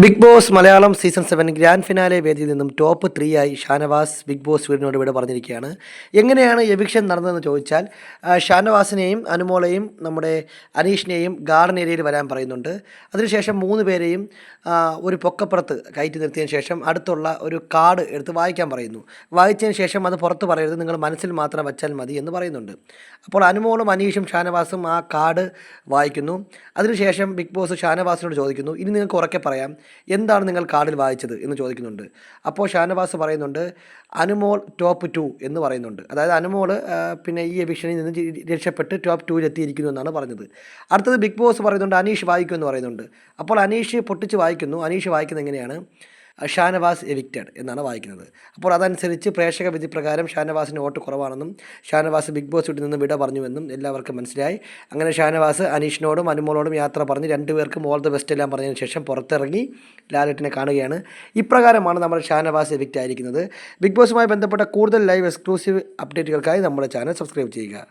Big Boss Malayalam season 7 grand finale വേദിയിൽ നിന്നും top 3 ആയി ഷാനവാസ് ബിഗ് ബോസ് വീടിനോട് ഇവിടെ പറഞ്ഞിരിക്കുകയാണ്. എങ്ങനെയാണ് എവിക്ഷൻ നടന്നതെന്ന് ചോദിച്ചാൽ ഷാനവാസിനെയും അനുമോളെയും നമ്മുടെ അനീഷിനെയും ഗാർഡൻ ഏരിയയിൽ വരാൻ പറയുന്നുണ്ട്. അതിനുശേഷം 3 പേരെയും ഒരു പൊക്കപ്പുറത്ത് കയറ്റി നിർത്തിയതിന് ശേഷം അടുത്തുള്ള ഒരു കാർഡ് എടുത്ത് വായിക്കാൻ പറയുന്നു. വായിച്ചതിന് ശേഷം അത് പുറത്ത് പറയരുത്, നിങ്ങൾ മനസ്സിൽ മാത്രം വച്ചാൽ മതി എന്ന് പറയുന്നുണ്ട്. അപ്പോൾ അനുമോളും അനീഷും ഷാനവാസും ആ കാർഡ് വായിക്കുന്നു. അതിനുശേഷം ബിഗ് ബോസ് ഷാനവാസിനോട് ചോദിക്കുന്നു, ഇനി നിങ്ങൾക്ക് ഉറക്കെ പറയാം, എന്താണ് നിങ്ങൾ കാർഡിൽ വായിച്ചത് എന്ന് ചോദിക്കുന്നുണ്ട്. അപ്പോൾ ഷാനവാസ് പറയുന്നുണ്ട്, അനുമോൾ ടോപ്പ് 2 എന്ന് പറയുന്നുണ്ട്. അതായത് അനുമോൾ പിന്നെ ഈ എവിക്ഷനിൽ നിന്ന് രക്ഷപ്പെട്ട് ടോപ്പ് 2 എത്തിയിരിക്കുന്നു എന്നാണ് പറഞ്ഞത്. അടുത്തത് ബിഗ് ബോസ് പറയുന്നുണ്ട്, അനീഷ് വായിക്കുമെന്ന് പറയുന്നുണ്ട്. അപ്പോൾ അനീഷ് പൊട്ടിച്ച് വായിക്കുന്നു. അനീഷ് വായിക്കുന്നത് എങ്ങനെയാണ്? ഷാനവാസ് എവിക്റ്റഡ് എന്നാണ് വായിക്കുന്നത്. അപ്പോൾ അതനുസരിച്ച് പ്രേക്ഷക വിധി പ്രകാരം ഷാനവാസിന് വോട്ട് കുറവാണെന്നും ഷാനവാസ് ബിഗ് ബോസ് വീട്ടിൽ നിന്ന് വിട പറഞ്ഞുവെന്നും എല്ലാവർക്കും മനസ്സിലായി. അങ്ങനെ ഷാനവാസ് അനീഷിനോടും അനുമോളോടും യാത്ര പറഞ്ഞ് രണ്ടുപേർക്കും ഓൾ ദ ബെസ്റ്റ് എല്ലാം പറഞ്ഞതിന് ശേഷം പുറത്തിറങ്ങി ലാലേട്ടനെ കാണുകയാണ്. ഇപ്രകാരമാണ് നമ്മുടെ ഷാനവാസ് എവിക്റ്റ് ആയിരിക്കുന്നത്. ബിഗ് ബോസുമായി ബന്ധപ്പെട്ട കൂടുതൽ ലൈവ് എക്സ്ക്ലൂസീവ് അപ്ഡേറ്റുകൾക്കായി നമ്മുടെ ചാനൽ സബ്സ്ക്രൈബ് ചെയ്യുക.